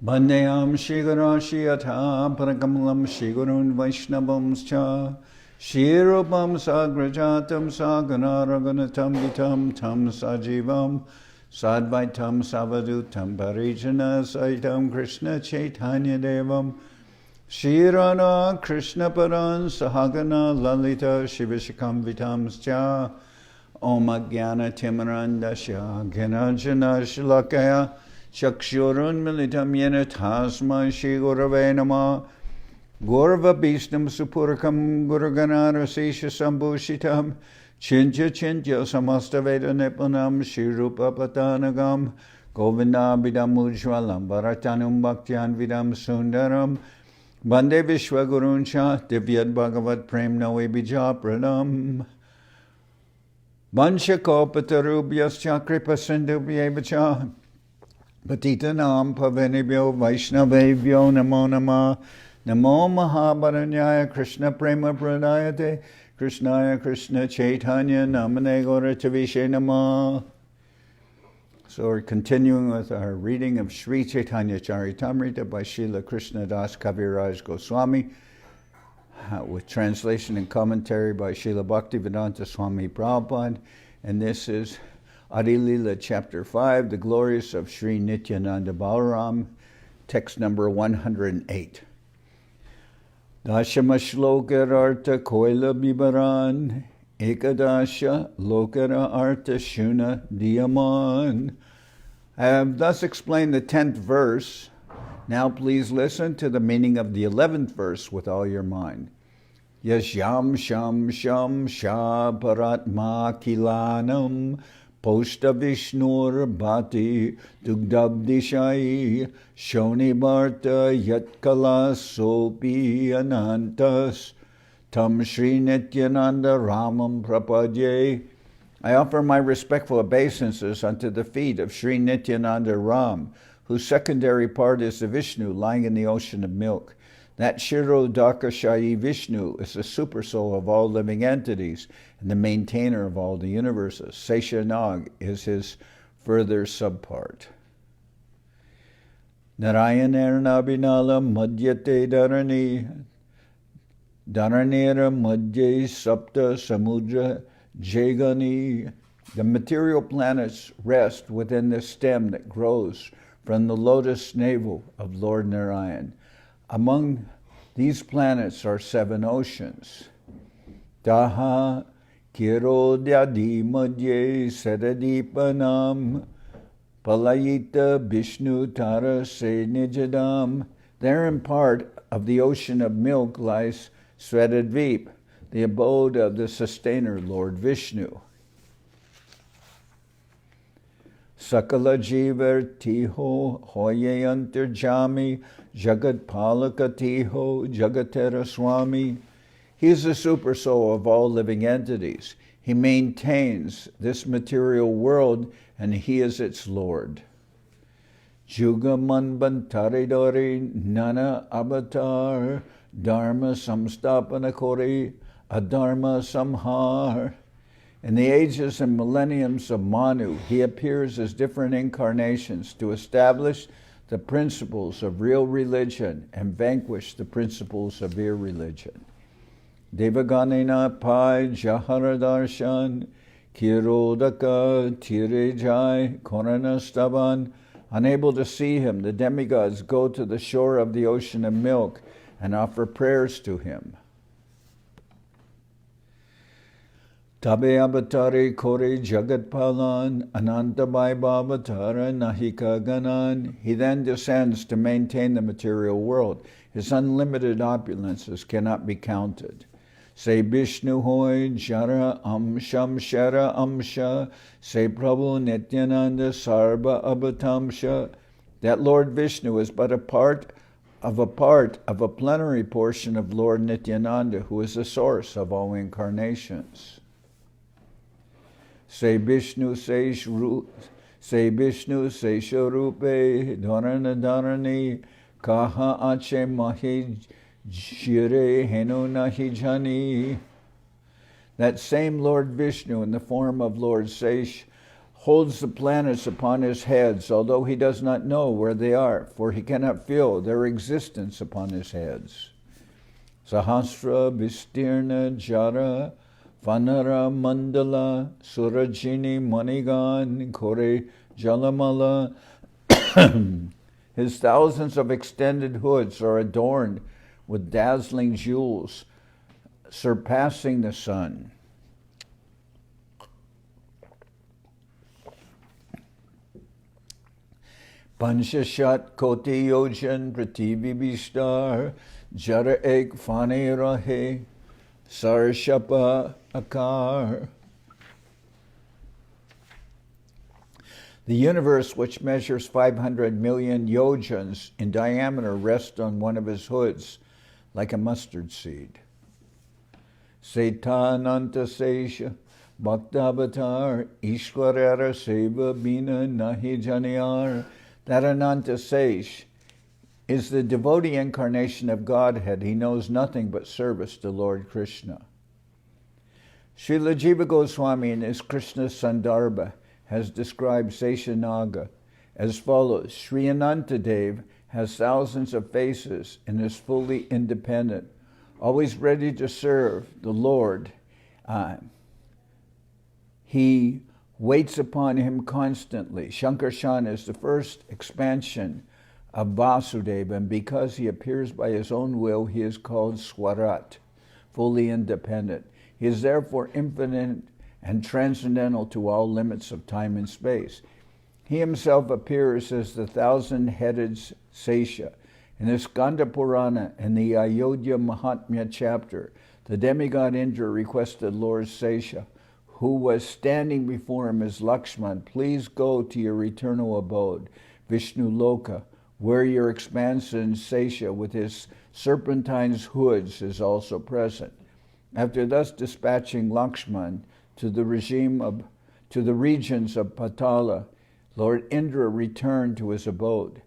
Bandeyam Shigara Shiyata Parakamalam Shigurun Vaishnavamscha Shirupam Sagrajatam Saganaraganatam Vitam Tam Sajivam Sadvaitam Savadutam Parijana Saitam Krishna Chaitanya Devam Shirana Krishna Paran Sahagana Lalita Shivashikam Vitamscha Om Agyana Timarandasya Gyanajana Shilakaya Chakshurun Militam Yena Tasma Shri Gurave Nama Gurva Bhistam Supurakam Guruganara Sesha Sambhushitam Chincha Chincha Samasta Veda Nipunam Shri Rupa Patanagam Govinda Vidam Ujwalam Bharatanum Bhaktyan Vidam Sundaram Bande Vishwaguruncha Divyad Bhagavat Prem Nawe Bija Pranam Vansha Kopatarubhyascha Kripa Sindhubhyevacha Patitanam Pavanibhyo Vaishnavebhyo Namo Namah Namo Mahabharanyaya Krishna Prema Pradayate Krishnaya Krishna Chaitanya Namane Gauratavishe Namah. So we're continuing with our reading of Sri Chaitanya Charitamrita by Srila Krishnadas Kaviraj Goswami with translation and commentary by Srila Bhaktivedanta Swami Prabhupada. And this is Adi-lila chapter 5, the glories of Sri Nityananda Balaram, text number 108. Dashama shlokara artha koila bibaran, ekadasha lokara artha shuna diyaman. I have thus explained the 10th verse. Now please listen to the meaning of the 11th verse with all your mind. Yashyam sham sham sha paratma kilanam Posta Vishnur Bhati Dugdabdishai Shoni Bharta Yatkala Sopi Anantas Tam Sri Nityananda Ramam Prapadye. I offer my respectful obeisances unto the feet of Sri Nityananda Ram, whose secondary part is the Vishnu lying in the ocean of milk. That Shirodakashayi Vishnu is the supersoul of all living entities and the maintainer of all the universes. Seshanag is his further subpart. Narayanarnabhinala madhyate dharani dharanera madhye sapta samudra jagani. The material planets rest within the stem that grows from the lotus navel of Lord Narayan. Among these planets are 7 oceans. Daha Kirodyadi Madhye Saradipanam Palayita Vishnu Tara Se Nijadam. There in part of the ocean of milk lies Svetadvip, the abode of the sustainer Lord Vishnu. Sakala Jivar Tiho Hoye Antarjami Jagat Palaka Tiho Jagatera Swami. He is the supersoul of all living entities. He maintains this material world and he is its Lord. Juga Manbantaridori Nana Avatar Dharma Samstapana Kori Adharma Samhar. In the ages and millenniums of Manu, he appears as different incarnations to establish the principles of real religion and vanquish the principles of irreligion. Devaganina Pai Jaharadarshan Kirodaka Tirejai Koranastavan. Unable to see him, the demigods go to the shore of the ocean of milk and offer prayers to him. Tabe avatare kore jagat palan ananta bhavatara nahika ganan. He then descends to maintain the material world. His unlimited opulences cannot be counted. Say Vishnu hoy jara amsham shara amsha. Say Prabhu Nityananda sarva abhatamsha. That Lord Vishnu is but a part of a plenary portion of Lord Nityananda, who is the source of all incarnations. Say Vishnu Sesharupe Dharana Dharani Kaha Ache Mahi Jire Henu Nahi Jani. That same Lord Vishnu in the form of Lord Sesh holds the planets upon his heads, although he does not know where they are, for he cannot feel their existence upon his heads. Sahasra Vistirna Jara Vanara Mandala Surajini Manigan Kore Jalamala. His thousands of extended hoods are adorned with dazzling jewels, surpassing the sun. Panchashat Koti Yojan Prativi Bishtar Jara Ek Fane Rahe Sarshapa Akar. The universe, which measures 500 million yojans in diameter, rests on one of his hoods like a mustard seed. Setananta Sesha Bhaktavatar Ishwarara Seva Bina Nahi Janiyar. That Ananta Sesh is the devotee incarnation of Godhead. He knows nothing but service to Lord Krishna. Srila Jiva Goswami in his Krishna Sandarbha has described Seshanaga as follows. Sri Anantadev has thousands of faces and is fully independent, always ready to serve the Lord. He waits upon him constantly. Shankarshan is the first expansion of Vasudeva, and because he appears by his own will, he is called Swarat, fully independent. He is therefore infinite and transcendental to all limits of time and space. He himself appears as the thousand-headed Sesha. In the Skanda Purana and the Ayodhya Mahatmya chapter, the demigod Indra requested Lord Sesha, who was standing before him as Lakshman, please go to your eternal abode, Vishnu Loka, where your expansion Sesha with his serpentine's hoods is also present. After thus dispatching Lakshman to the regions of Patala, Lord Indra returned to his abode.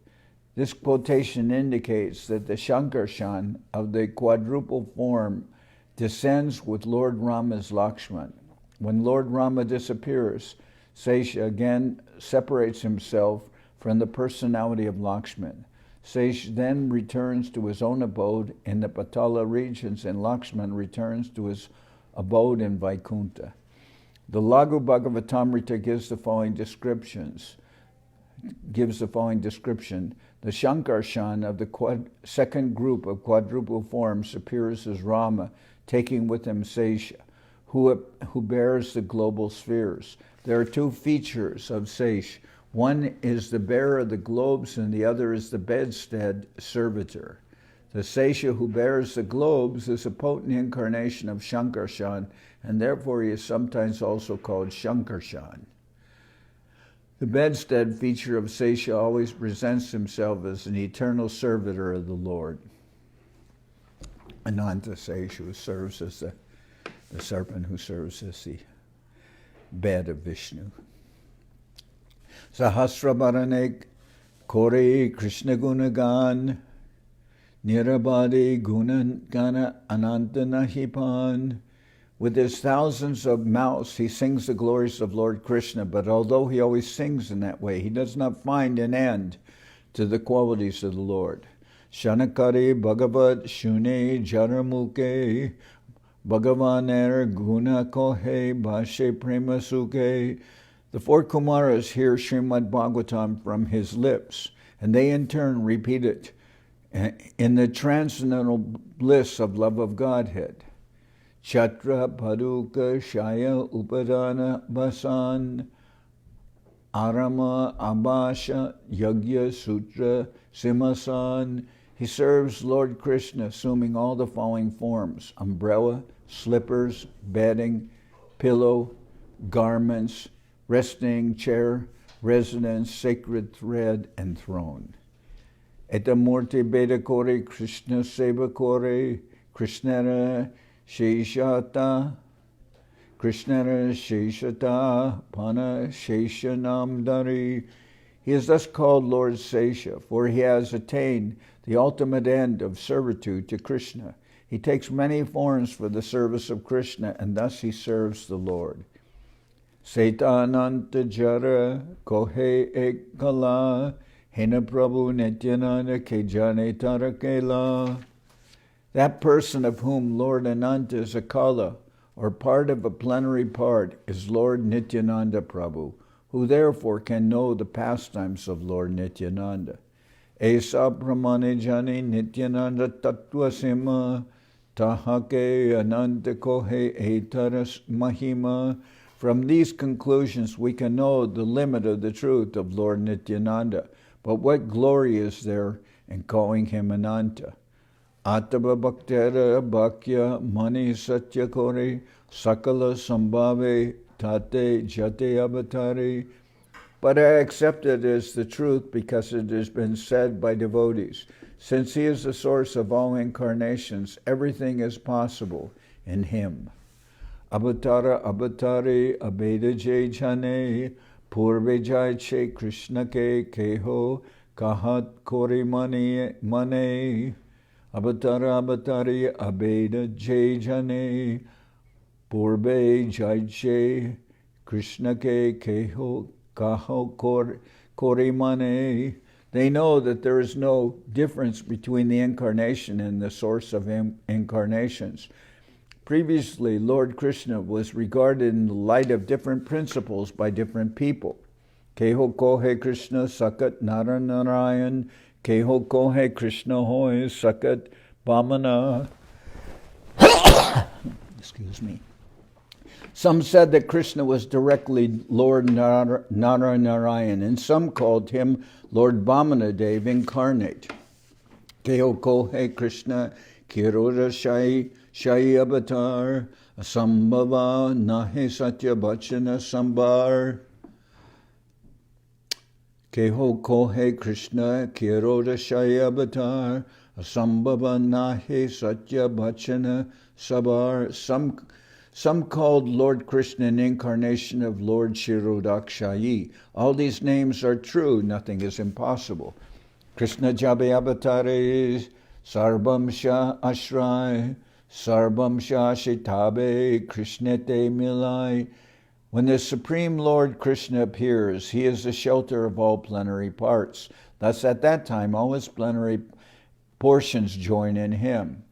This quotation indicates that the Shankarshan of the quadruple form descends with Lord Rama's Lakshman. When Lord Rama disappears, Sesha again separates himself from the personality of Lakshman. Sesha then returns to his own abode in the Patala regions, and Lakshman returns to his abode in Vaikuntha. The Laghu Bhagavatamrita gives the following description. The Shankarshan of the second group of quadruple forms appears as Rama, taking with him Sesha, who bears the global spheres. There are two features of Sesha. One is the bearer of the globes, and the other is the bedstead servitor. The Sesha who bears the globes is a potent incarnation of Shankarshan, and therefore he is sometimes also called Shankarshan. The bedstead feature of Sesha always presents himself as an eternal servitor of the Lord. Ananta Sesha, who serves as the serpent who serves as the bed of Vishnu. Sahasrabharanek Kore Krishna Gunagan Nirabadi Gunagana Ananta Nahipan. With his thousands of mouths, he sings the glories of Lord Krishna, but although he always sings in that way, he does not find an end to the qualities of the Lord. Shanakari Bhagavat Shune Jaramuke Bhagavaner Guna Kohe Bhashe Prema Suke. The four Kumaras hear Srimad Bhagavatam from his lips, and they in turn repeat it in the transcendental bliss of love of Godhead. Chatra Paduka Shaya Upadana Basan Arama Abasha Yagya Sutra Simasan. He serves Lord Krishna, assuming all the following forms: umbrella, slippers, bedding, pillow, garments, resting chair, residence, sacred thread, and throne. Etamurti Beda Kore Krishna Seva Kore Krishnara Sheshata Pana Sheshanam Dari. He is thus called Lord Sesha, for he has attained the ultimate end of servitude to Krishna. He takes many forms for the service of Krishna, and thus he serves the Lord. Setananta Jara Kohe Ekala Hena Prabhu Nityananda Kejane Tarakela. That person of whom Lord Ananta is a kala, or part of a plenary part, is Lord Nityananda Prabhu, who therefore can know the pastimes of Lord Nityananda. Esa Brahmane Jani Nityananda Tattva Sima Tahake Ananta Kohe Etaras Mahima. From these conclusions we can know the limit of the truth of Lord Nityananda. But what glory is there in calling him Ananta? Atava Bhaktera Bhakya Mani Satya Kore Sakala Sambhave Tate Jate Avatari. But I accept it as the truth because it has been said by devotees. Since he is the source of all incarnations, everything is possible in him. Avatara Avatari Abeda Jai Jane Purve Jai Che Krishna Ke Keho Kahat Kori Mane Avatara Avatari Abeda Jai Jane Purve Jai Che Krishna Ke Keho Kaho Kori Mane. They know that there is no difference between the incarnation and the source of incarnations. Previously, Lord Krishna was regarded in the light of different principles by different people. Keho Kohe Krishna Sakat Naranarayan, Keho Kohe Krishna Hoy Sakat Vamana. Excuse me. Some said that Krishna was directly Lord Naranarayan, and some called him Lord Vamanadev incarnate. Keho Kohe Krishna Kiroda Shai Avatar Asambhava Nahe Satya Bachana Sambar. Keho Kohe Krishna Kiroda Shai Avatar Asambhava Nahe Satya Bachana Sabar. Some called Lord Krishna an incarnation of Lord Shirodakshayi. All these names are true, nothing is impossible. Krishna Jabe Avatare Sarvam Sha Ashray Sarvam Sha Shitabe Krishnete Milai. When the Supreme Lord Krishna appears, he is the shelter of all plenary parts. Thus at that time all his plenary portions join in him.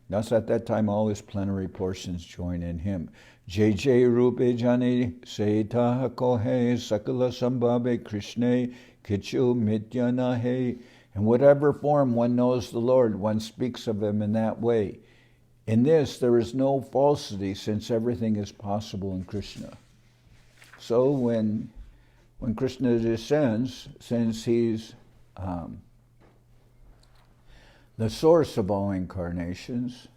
Jai Jai Rupe Jani Seita Kohe Sakala Sambhabe Krishne Kichu Mityanahe. In whatever form one knows the Lord, one speaks of him in that way. In this there is no falsity, since everything is possible in Krishna. So when Krishna descends, since he's the source of all incarnations,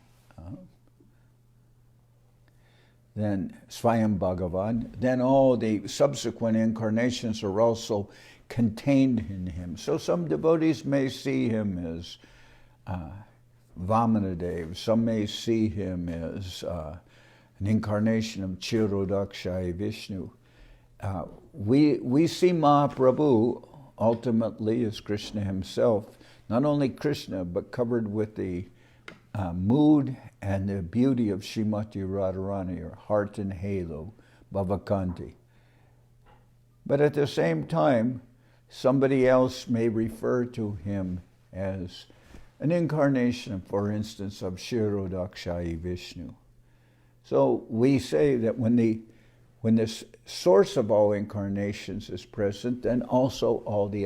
then Swayam Bhagavan, then all the subsequent incarnations are also contained in him. So some devotees may see him as Vamanadev, some may see him as an incarnation of Chirodakshai Vishnu. We see Mahaprabhu ultimately as Krishna himself, not only Krishna, but covered with the mood and the beauty of Srimati Radharani, or heart and halo, Bhavakanti. But at the same time, somebody else may refer to him as an incarnation, for instance, of Shirodakshai Vishnu. So we say that when the source of all incarnations is present, then also all the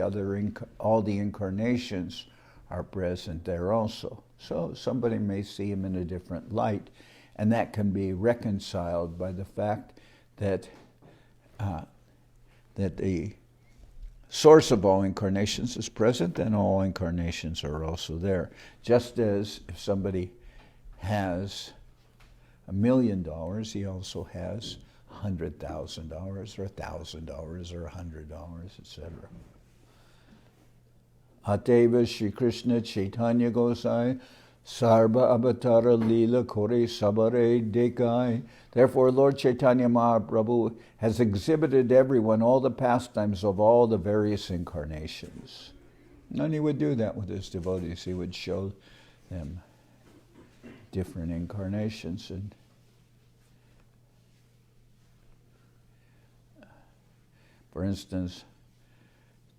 incarnations are present there also. So somebody may see him in a different light, and that can be reconciled by the fact that the source of all incarnations is present, and all incarnations are also there. Just as if somebody has $1 million, he also has $100,000 or $1,000 or $100, etc. Ateva Shri Krishna Chaitanya Gosai Sarva Avatara Lila Kore Sabare Dekai. Therefore, Lord Chaitanya Mahaprabhu has exhibited everyone all the pastimes of all the various incarnations. And he would do that with his devotees. He would show them different incarnations. And For instance,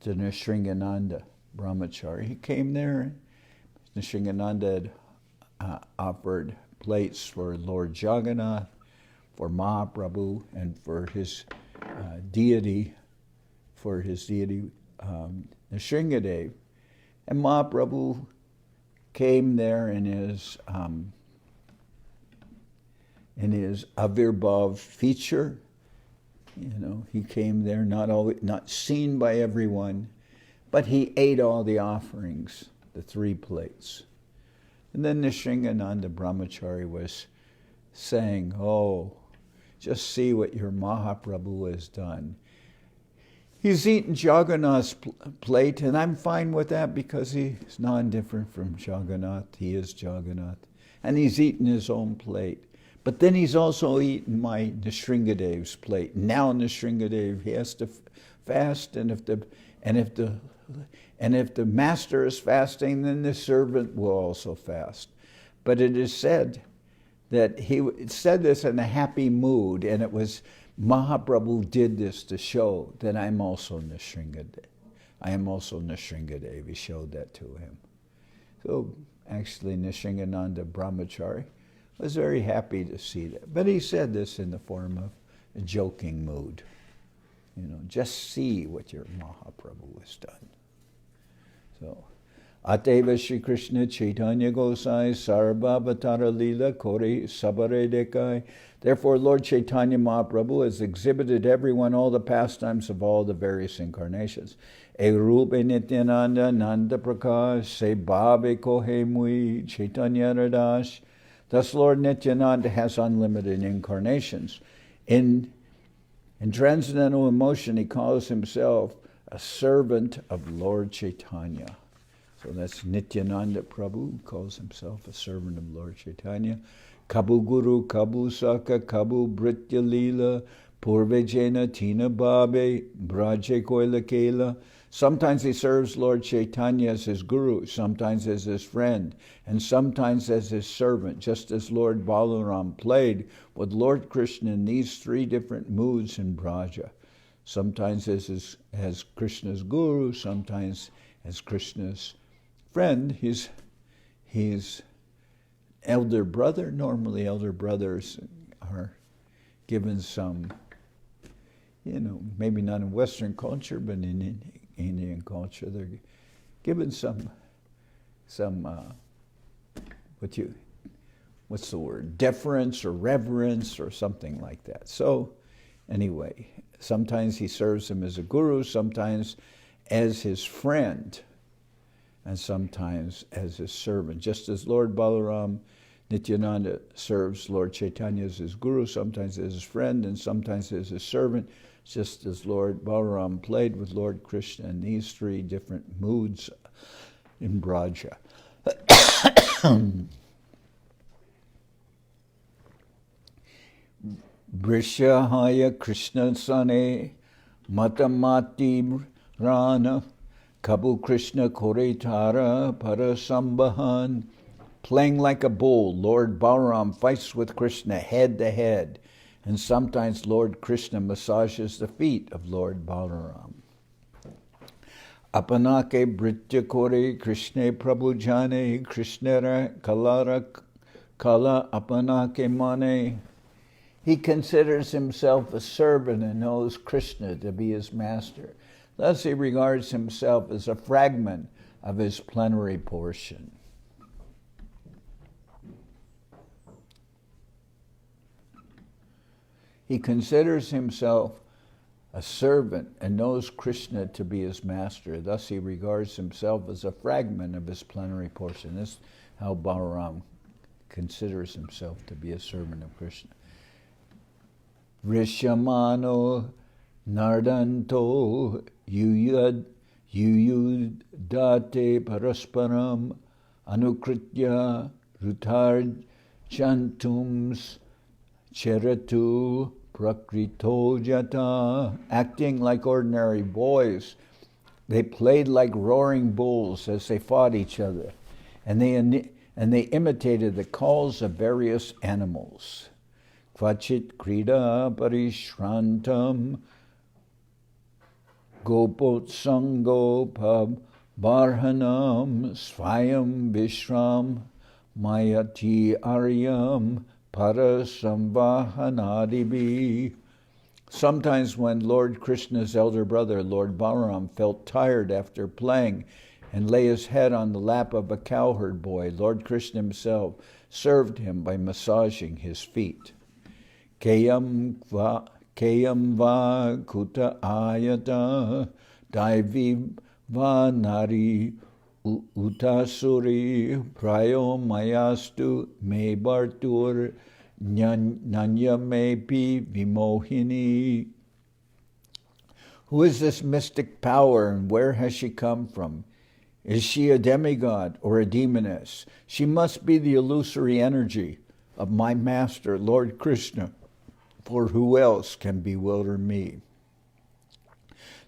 to Nishringananda Brahmachari. He came there, Nishringananda had offered plates for Lord Jagannath, for Mahaprabhu, and for his deity, Nrsingadev. And Mahaprabhu came there in his Avirbhav feature. He came there not seen by everyone, but he ate all the offerings, the 3 plates. And then Nishringananda Brahmachari was saying, "Oh, just see what your Mahaprabhu has done. He's eaten Jagannath's plate, and I'm fine with that because he's non-different from Jagannath. He is Jagannath. And he's eaten his own plate. But then he's also eaten my Nrsingadev's plate. Now Nrsingadev, he has to fast, and if the master is fasting, then the servant will also fast." But it is said that he said this in a happy mood, and it was Mahaprabhu did this to show that I'm also Nrsingadev. I am also Nrsingadev. He showed that to him. So actually Nishringananda Brahmachari was very happy to see that. But he said this in the form of a joking mood. Just see what your Mahaprabhu has done. So, Ateva Shri Krishna Chaitanya Gosai Sarva Adi-lila Kori Sabare Dekai. Therefore, Lord Chaitanya Mahaprabhu has exhibited everyone all the pastimes of all the various incarnations. E Rupe Nityananda Nanda Prakash Se Bhave Kohe Mui Chaitanya Radash. Thus, Lord Nityananda has unlimited incarnations. In transcendental emotion, he calls himself a servant of Lord Chaitanya. So that's Nityananda Prabhu, calls himself a servant of Lord Chaitanya. Kabu Guru, Kabu Saka, Kabu Britya Lila, Purvejena Tina Babe, Braje Koila Kela. Sometimes he serves Lord Chaitanya as his guru, sometimes as his friend, and sometimes as his servant, just as Lord Balaram played with Lord Krishna in these 3 different moods in Braja. Sometimes as Krishna's guru, sometimes as Krishna's friend. He's elder brother. Normally elder brothers are given some, maybe not in Western culture, but in Indian culture, they're given some what's the word? Deference or reverence or something like that. So anyway, sometimes he serves him as a guru, sometimes as his friend, and sometimes as his servant. Just as Lord Balaram, Nityananda serves Lord Chaitanya as his guru, sometimes as his friend, and sometimes as his servant, just as Lord Balaram played with Lord Krishna in these 3 different moods in Braja. Vrishahaya Krishna Sane Matamati Rana Kabu Krishna Koretara Parasambahan. Playing like a bull, Lord Balaram fights with Krishna head to head, and sometimes Lord Krishna massages the feet of Lord Balaram. Apanake Britya Kore Krishna Prabhujane Krishnara Kalara Kala Apanake Mane. He considers himself a servant and knows Krishna to be his master. Thus he regards himself as a fragment of his plenary portion. He considers himself a servant and knows Krishna to be his master. Thus he regards himself as a fragment of his plenary portion. This is how Balaram considers himself to be a servant of Krishna. Vrishamano Nardanto Yuyudate Parasparam Anukritya Rutarjantums Cheratu Prakrito Jata. Acting like ordinary boys, they played like roaring bulls as they fought each other, and they imitated the calls of various animals. Kvachit Krida Parishrantam Gopotsango Barhanam Svayam Vishram Mayati Aryam Parasamvahanadibi. Sometimes when Lord Krishna's elder brother, Lord Balaram, felt tired after playing and lay his head on the lap of a cowherd boy, Lord Krishna himself served him by massaging his feet. Kayam va kuta ayata daivi va nari utasuri prayo mayastu me bartur nanya me pi vimohini. Who is this mystic power and where has she come from? Is she a demigod or a demoness? She must be the illusory energy of my master, Lord Krishna, for who else can bewilder me?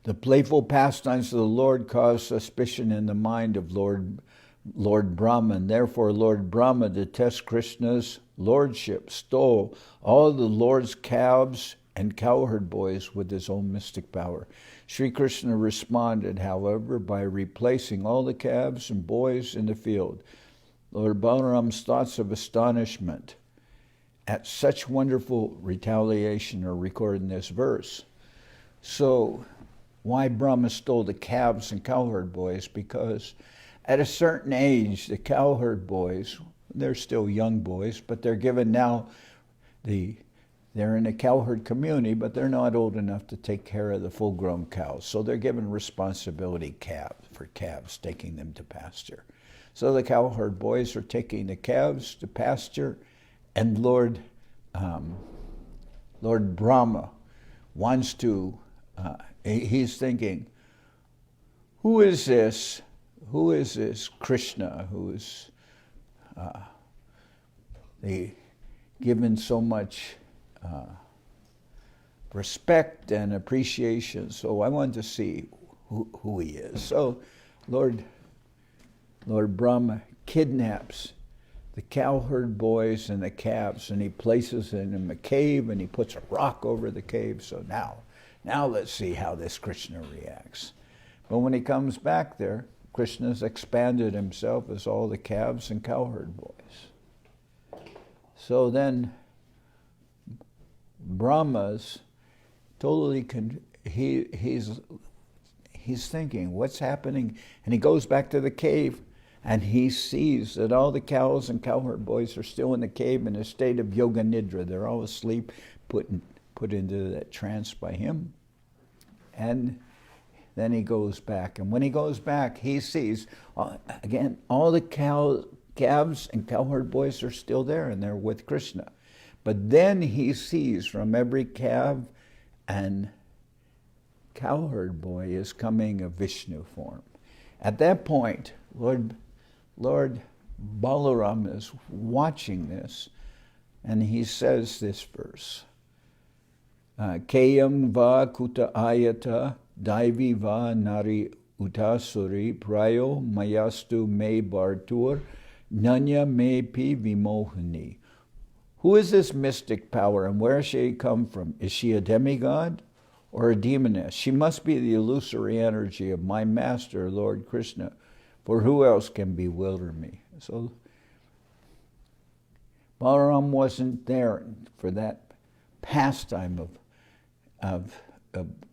The playful pastimes of the Lord caused suspicion in the mind of Lord Brahma, and therefore Lord Brahma, to test Krishna's lordship, stole all the Lord's calves and cowherd boys with his own mystic power. Sri Krishna responded, however, by replacing all the calves and boys in the field. Lord Balaram's thoughts of astonishment at such wonderful retaliation are recorded in this verse. So, why Brahma stole the calves and cowherd boys? Because at a certain age, the cowherd boys, they're still young boys, but they're given now they're in a cowherd community, but they're not old enough to take care of the full-grown cows. So they're given responsibility for calves, taking them to pasture. So the cowherd boys are taking the calves to pasture, and Lord Brahma wants to, he's thinking, who is this Krishna who is given so much respect and appreciation? So I want to see who he is. So Lord Brahma kidnaps the cowherd boys and the calves, and he places them in a cave, and he puts a rock over the cave. So now let's see how this Krishna reacts. But when he comes back there, Krishna's expanded himself as all the calves and cowherd boys. So then Brahma's totally he's thinking, what's happening? And he goes back to the cave, and he sees that all the cows and cowherd boys are still in the cave in a state of yoga nidra. They're all asleep, put into that trance by him. And then he goes back. And when he goes back, he sees, again, all the calves and cowherd boys are still there, and they're with Krishna. But then he sees from every calf and cowherd boy is coming a Vishnu form. At that point, Lord Balaram is watching this, and he says this verse, Kayam va kuta ayata daivi va nari utasuri prayo mayastu me bartur nanya me pi vimohini. Who is this mystic power, and where has she come from? Is she a demigod or a demoness? She must be the illusory energy of my master, Lord Krishna, for who else can bewilder me? So Balaram wasn't there for that pastime of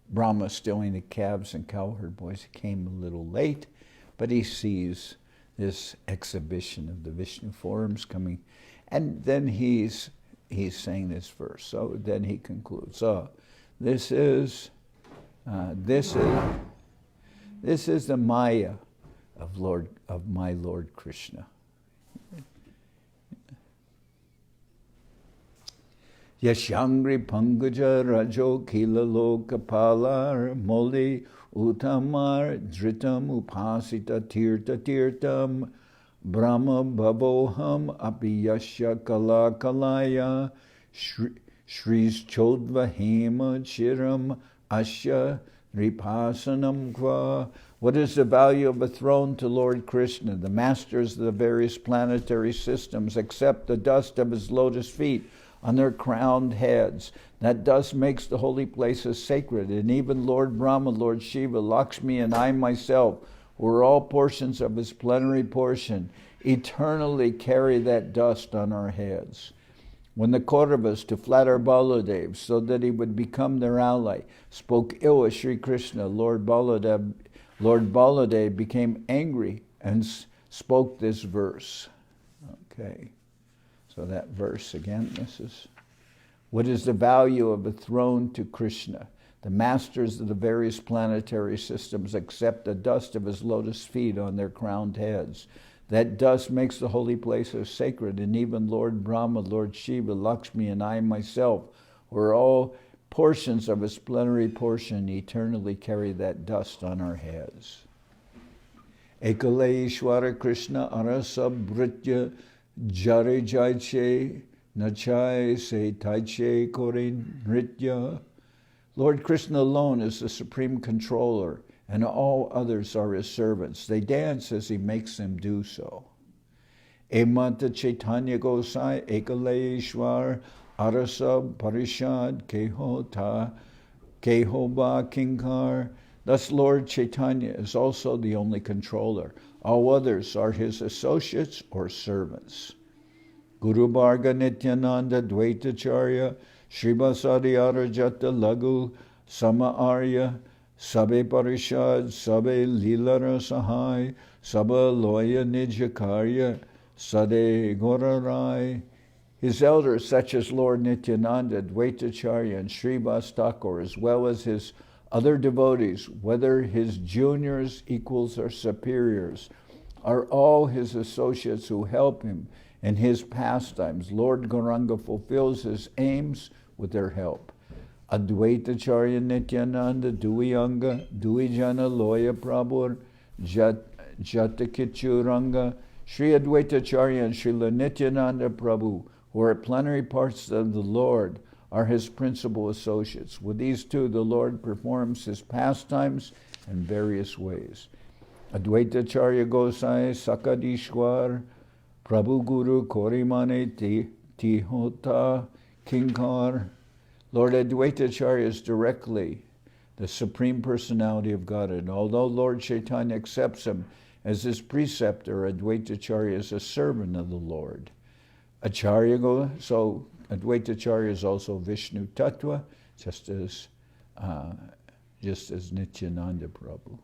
Brahma stealing the calves and cowherd boys. He came a little late, but he sees this exhibition of the Vishnu forms coming. And then he's saying this verse. So then he concludes. So this is the Maya of my Lord Krishna. Yashangri Pangaja Rajo Kilalo Kapalar Moli Utamar Dritam Upasita Tirtam Brahma Bhavoham Apiyasya Kala Kalaya Shris Chodva Hema Chiram Asya Ripasanam Kva. What is the value of a throne to Lord Krishna? The masters of the various planetary systems accept the dust of his lotus feet. on their crowned heads. That dust makes the holy places sacred, and even Lord Brahma, Lord Shiva, Lakshmi, and I myself, who are all portions of his plenary portion, eternally carry that dust on our heads. When the Kauravas, to flatter Baladev so that he would become their ally, spoke ill of Sri Krishna, Lord Baladev became angry and spoke this verse. Okay, so that verse again, this is, what is the value of a throne to Krishna? The masters of the various planetary systems accept the dust of his lotus feet on their crowned heads. That dust makes the holy places sacred, and even Lord Brahma, Lord Shiva, Lakshmi, and I myself, who are all portions of his plenary portion, eternally carry that dust on our heads. Ekale Ishwara Krishna Arasa Britya Jare Jaiche Nachai Se Taiche Korin Nritya. Lord Krishna alone is the supreme controller, and all others are his servants. They dance as he makes them do so. Emanta Chaitanya Gosai Ekale Ishwar Arasa Parishad Kehota Kehoba Kinkar. Thus Lord Chaitanya is also the only controller. All others are his associates or servants. Guru Bharga Nityananda Dvaitacharya Sribasadi Arajata Lagu Sama Arya Sabe Parishad Sabe Lilara Sahai Saba Loya Nijakarya Sade Gorarai. His elders, such as Lord Nityananda, Dvaitacharya, and Srivas Thakur, as well as his other devotees, whether his juniors, equals, or superiors, are all his associates who help him in his pastimes. Lord Gauranga fulfills his aims with their help. Advaitacharya Nityananda Duiyanga Duijana Loya Prabhur Jatakichuranga. Sri Advaitacharya and Srila Nityananda Prabhu, who are plenary parts of the Lord, are his principal associates. With these two, the Lord performs his pastimes in various ways. Advaitacharya Gosai Sakadishwar Prabhu Guru Korimane Tihota Kinkar. Lord Advaitacharya is directly the Supreme Personality of God, and although Lord Chaitanya accepts him as his preceptor, Advaitacharya is a servant of the Lord. So Advaitacharya is also Vishnu Tattva, just as Nityananda Prabhu.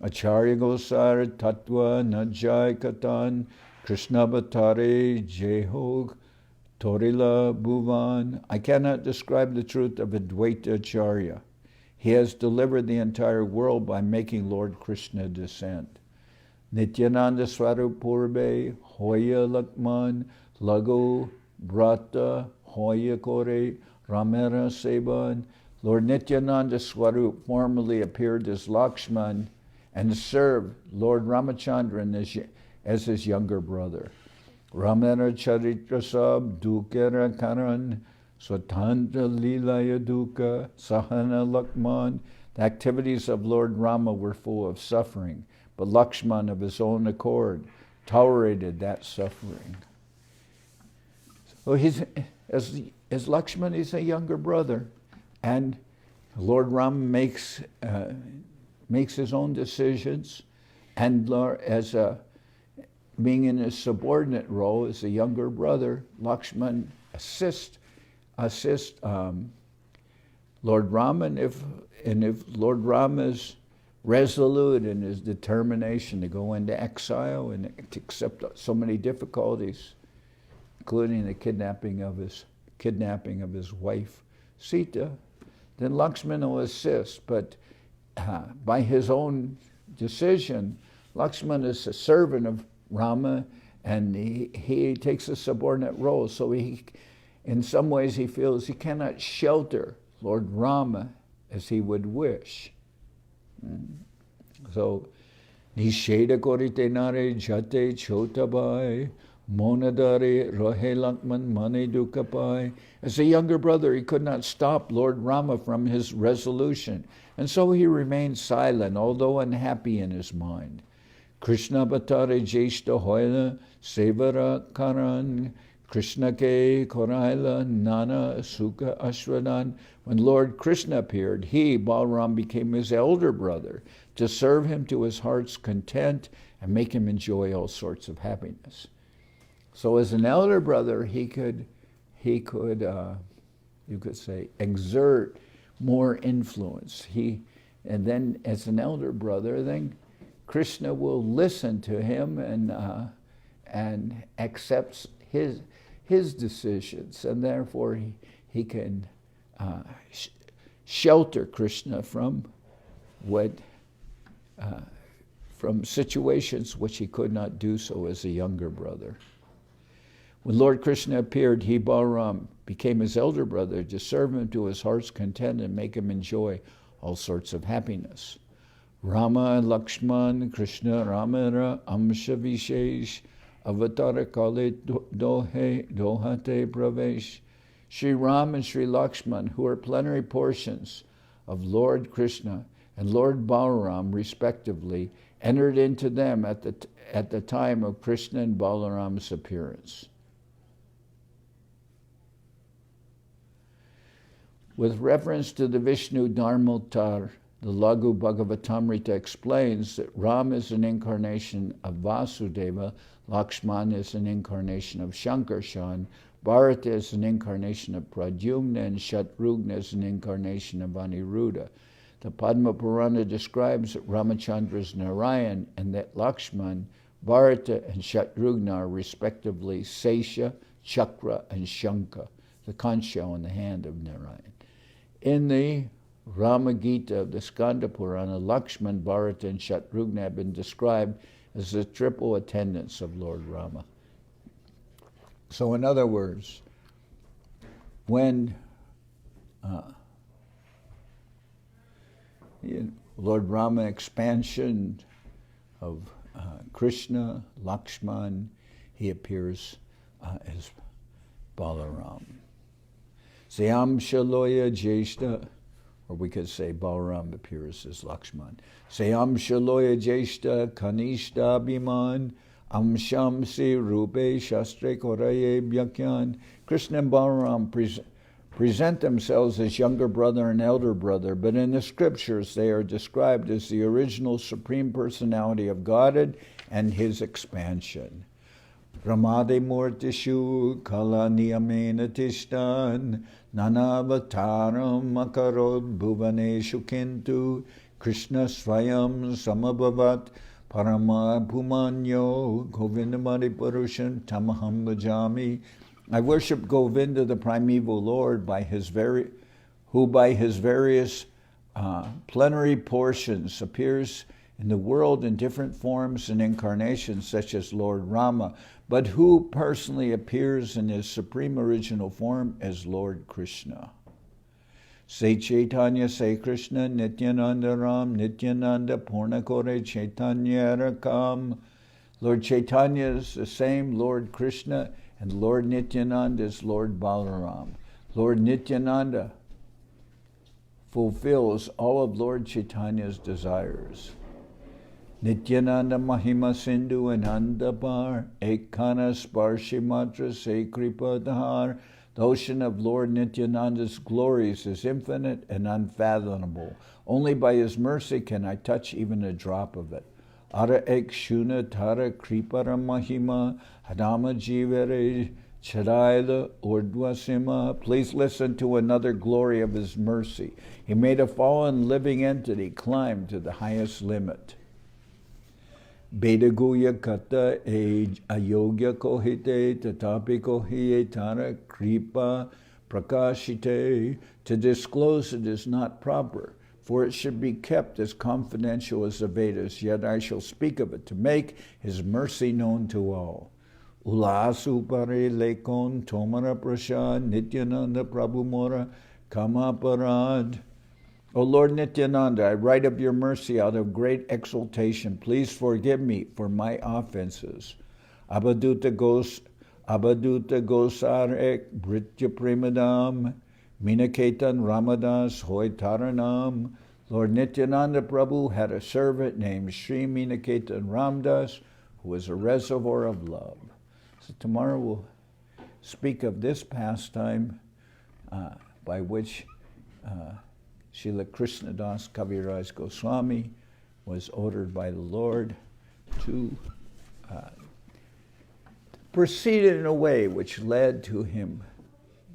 Acharya Gosar Tattva Najai Katan Krishna Bhatare Jehog Torila Bhuvan. I cannot describe the truth of Advaitacharya. He has delivered the entire world by making Lord Krishna descend. Nityananda Swarup Purbe Hoya Lakman Lago Brata Hoya Kore Ramera Seban. Lord Nityananda Swarup formerly appeared as Lakshman and served Lord Ramachandran as his younger brother. Ramera Charitrasab Dukera Karan Swatanta Lilaya Duka Sahana Lakman. The activities of Lord Rama were full of suffering, but Lakshman of his own accord tolerated that suffering. So as Lakshman, he's a younger brother, and Lord Rama makes his own decisions, and being in a subordinate role as a younger brother, Lakshman assist Lord Rama, and if Lord Rama is resolute in his determination to go into exile and to accept so many difficulties, including the kidnapping of his wife Sita, then Lakshman will assist. But by his own decision, Lakshman is a servant of Rama, and he takes a subordinate role. So in some ways, he feels he cannot shelter Lord Rama as he would wish. So, Nisheda koritenare jate chotabai, monadare rohe lakman mane dukapai. As a younger brother, he could not stop Lord Rama from his resolution, and so he remained silent, although unhappy in his mind. Krishna batare jeshta hoila sevara karan Krishna ke koraila nana sukha ashwadan. When Lord Krishna appeared, he, Balaram, became his elder brother to serve him to his heart's content and make him enjoy all sorts of happiness. So as an elder brother, he could, you could say, exert more influence. And then as an elder brother, then Krishna will listen to him and accepts his decisions, and therefore he can shelter Krishna from from situations which he could not do so as a younger brother. When Lord Krishna appeared, he, Balaram, became his elder brother to serve him to his heart's content and make him enjoy all sorts of happiness. Rama and Lakshman, Krishna, Ramara, Amsha Vishesh, Avatara Kale Dohate Pravesh. Sri Ram and Sri Lakshman, who are plenary portions of Lord Krishna and Lord Balaram, respectively, entered into them at the time of Krishna and Balaram's appearance. With reference to the Vishnu Dharmotar, the Laghu Bhagavatamrita explains that Ram is an incarnation of Vasudeva, Lakshman is an incarnation of Shankarshan, Bharata is an incarnation of Pradyumna, and Shatrugna is an incarnation of Aniruddha. The Padma Purana describes that Ramachandra is Narayan and that Lakshman, Bharata, and Shatrugna are respectively Sesha, Chakra, and Shankha, the conch shell in the hand of Narayan. In the Rama Gita of the Skanda Purana, Lakshman, Bharata, and Shatrugna have been described as the triple attendants of Lord Rama. So in other words, when Lord Rama expansion of Krishna, Lakshman, he appears as Balaram. Sayam Shaloya Jeshta, or we could say Balaram appears as Lakshman. Sayam Shaloya Jeshta Kanishta Bhiman Amshamsi Rupe Shastre Koraye Bhyakyan. Krishna and Balaram present themselves as younger brother and elder brother, but in the scriptures they are described as the original Supreme Personality of Godhead and his expansion. Ramade Murtishu Kala Niyamena Tishtan Nanavataram Makarod Bhuvaneshu Kintu Krishna Swayam Samabhavat Parama Pumanyo Govindamadi Purushan Tamaham Bhajami. I worship Govinda, the primeval Lord, who by his various plenary portions appears in the world in different forms and incarnations, such as Lord Rama, but who personally appears in his supreme original form as Lord Krishna. Say Chaitanya, say Krishna, Nityananda Ram, Nityananda Purnakore Chaitanya Rakam. Lord Chaitanya is the same Lord Krishna, and Lord Nityananda is Lord Balaram. Lord Nityananda fulfills all of Lord Chaitanya's desires. Nityananda Mahima Sindhu Anandapar Ekana Sparshi Matra Sekripadhar. The ocean of Lord Nityananda's glories is infinite and unfathomable. Only by his mercy can I touch even a drop of it. Ara ek shuna tara kripara mahima hadama jivere charaila urdwasima. Please listen to another glory of his mercy. He made a fallen living entity climb to the highest limit. Bedaguya kata ayogya kohite tatapi kohiye tara kripa prakashite. To disclose it is not proper, for it should be kept as confidential as the Vedas, yet I shall speak of it to make his mercy known to all. Ulasu pare lekon tomara prasad Nityananda Prabhu Mora Kamaparad. O Lord Nityananda, I write of your mercy out of great exultation. Please forgive me for my offenses. Abaduta gosarek britya premadam minaketan ramadas hoy taranam. Lord Nityananda Prabhu had a servant named Sri Miniketan Ramdas, who was a reservoir of love. So tomorrow we'll speak of this pastime by which Srila Krishnadas Kaviraj Goswami was ordered by the Lord to proceed in a way which led to him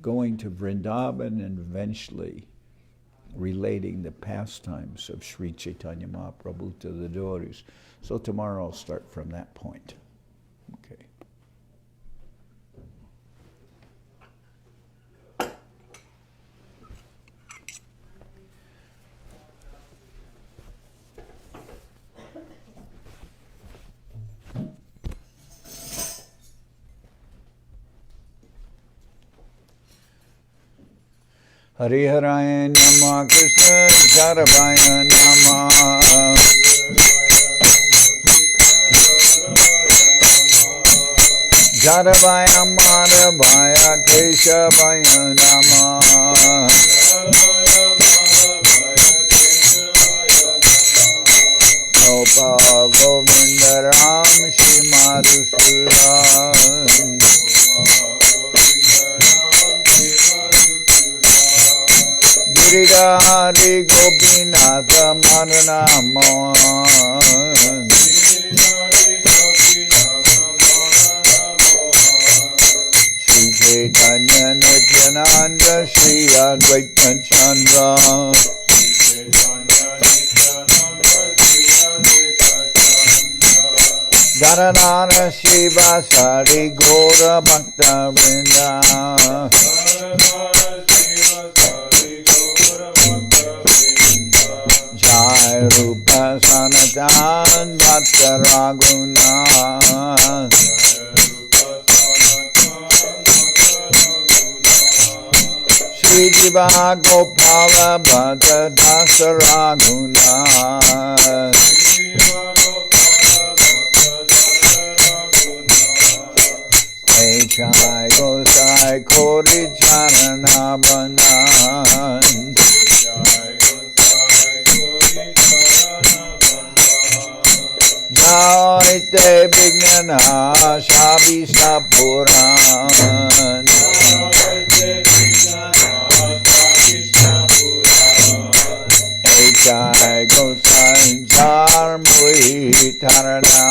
going to Vrindavan and eventually relating the pastimes of Sri Chaitanya Mahaprabhu to the devotees. So tomorrow I'll start from that point. Okay. Hari Haraya Nama Krishna Charavaya Nama Charavaya Madhavaya Keshavaya Nama Gopa Govinda Ram Shri Madhusudan Giridhari Gopinatha Madanaman Sri Chaitanya Nityananda Sri Advaita Chandra Janardan Seva Sari Gora Bhakta Vrinda Jai Rupa Sanatan Bhatta Raguna Shri Jiva Gopala Bhatta Dasa Raguna Jai Gosai Kori Charana Bandhan Jai Te Vignana Shabhishta Puran Jai Gosai Jarmui Tarana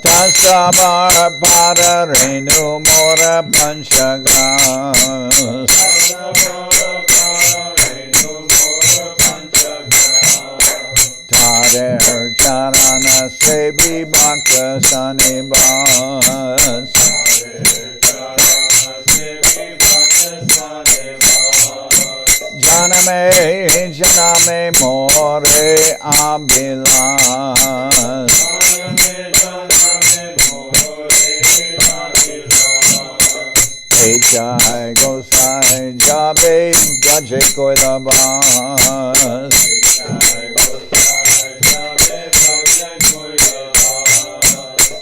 Tasamara Pada Renu Mora Panchaga Tader Charana Sevi Bhakta Sanibas Janame More Abhilas Jai Gosai Jabe Gaje Koilabas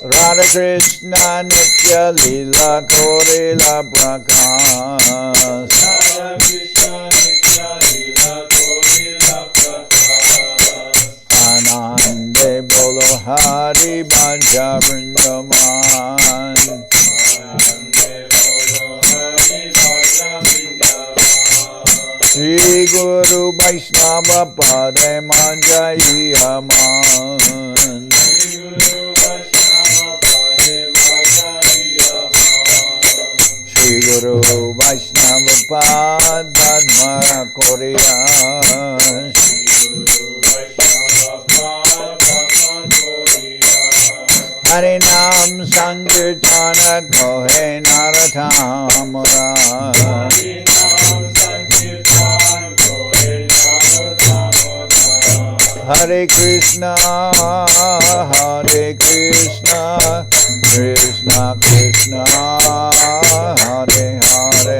Radha Krishna Nitya Lila Korila Prakas Anande Bolo Hari Bhaja Vrindavan Shri Guru Vaishnava Pade Manjai Aman Shri Guru Vaishnava Pad Dharma Korea Harinam Sankirtana Kohe Naratamara Hare Krishna, Krishna Krishna, Hare Hare, Hare Krishna, Krishna Krishna, Hare Hare,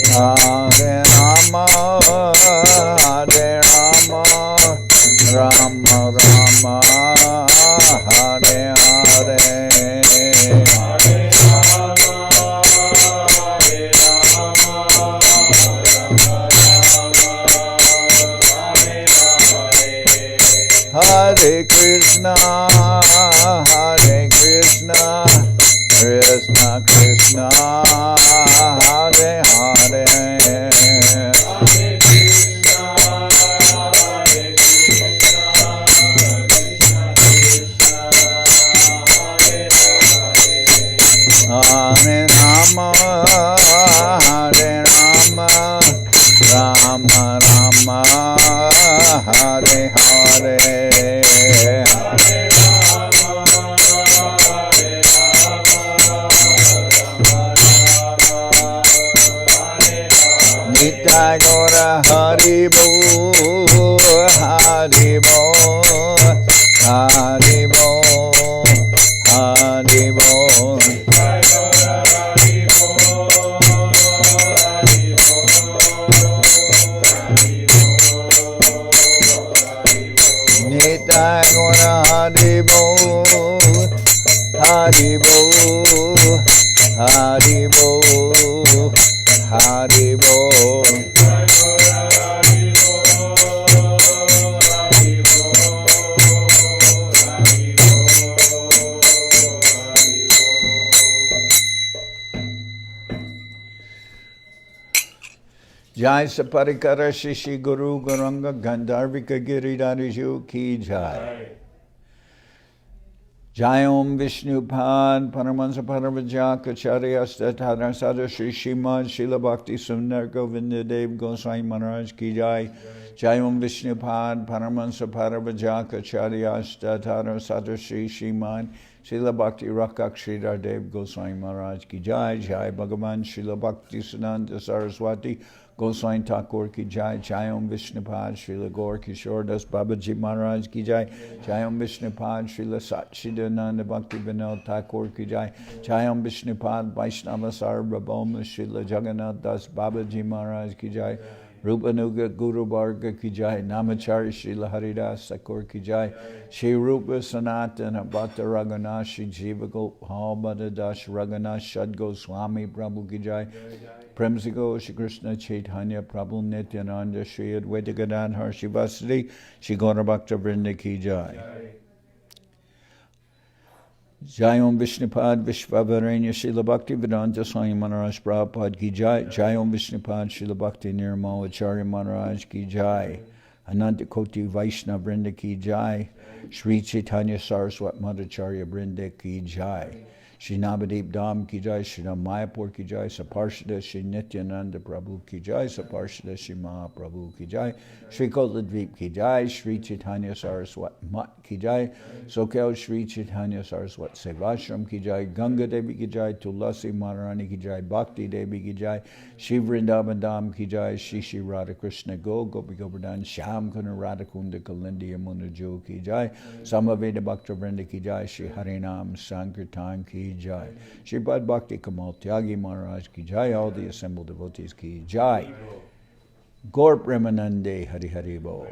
Hare Rama, Rama Rama, Hare Hare, Hare Krishna, Hare Krishna, Krishna Krishna, Hare Hare, Hare Rama, Hare Rama, Rama Rama, Hare Hare, Nitai Gora Hari Bo, Hari Bo, Hari Bo, Hari Bo. Nitai Gora Hari Bo, Hari Bo, Hari Bo, Hari Bo. Jai Saparikara Shishi Guru Guranga Gandharvika Giridhariju Ki Jai. Jai Om Vishnu Pad Paramahansa Paravajaka Charyasta Tadar Sadar Shri Srimad Srila Bhakti Sundar Govinda Dev Goswami Maharaj Ki Jai. Jai Om Vishnu Pad Paramahansa Paravajaka Charyasta Tadar Sadar Shri Srimad Srila Bhakti Rakak Sridhar Dev Goswami Maharaj Ki Jai. Jai Bhagavan Srila Bhakti Siddhanta Saraswati Goswami Thakur Ki Jai. Jai Om Vishnupad Srila Gaur Kishordas Babaji Maharaj Ki Jai. Jai Om Vishnupad Srila Satchidananda Bhakti Vinod Thakur Ki Jai. Jai Om Vishnupad Vaishnava Sarvabhauma Srila Jagannath Das Babaji Maharaj Ki Jai. Rupanuga Guru Varga Ki Jai. Namachari Srila Haridas Thakur Ki Jai. Shri Rupa Sanatana Bhatta Raghunath Shri Jiva Gopal Bhatta Das Raghunath Shad Goswami Prabhu Ki Jai. Premsigo Shri Krishna Chaitanya Prabhu Nityananda Shri Advaita Gadadhar Shri Vasudeva Shri Gaura Bhakta Vrinda Ki Jai. Jai Om Vishnupad Vishvavaranya Srila Bhakti Vedanta Swami Maharaj Prabhupada Ki Jai. Jai Om Vishnupad Srila Bhakti Nirmal Acharya Maharaj Ki Jai. Ananta Koti Vaishnava Vrinda Ki Jai. Sri Chaitanya Saraswat Madhacharya Vrinda Ki Jai. Shri Navadip Dham Ki Jai, Shri Mayapur Ki Jai, Saparshada Shri Nityananda Prabhu Ki Jai, Saparshada Shri Mahaprabhu Ki Jai, Shri Koladvip Ki Jai, Shri Chaitanya Saraswat Mat Ki Jai, Soquel Shri Chaitanya Saraswat Sevashram Ki Jai, Ganga Devi Ki Jai, Tulasi Maharani Ki Jai, Bhakti Devi Ki Jai, Shri Vrindavan Dham Ki Jai, Shri Shri Radha Krishna Go, Gopi Govardhan, Sham Kuna Radha Kunda Kalindi Yamuna Jo Ki Jai, Samaveda Bhakta Vrinda Ki Jai, Shri Harinam Sankirtan Ki Jai. Sripad Bhakti Kamal Tyagi Maharaj Ki Jai. All the assembled devotees Ki Jai. Gaur Premanande Hari Hari Bo.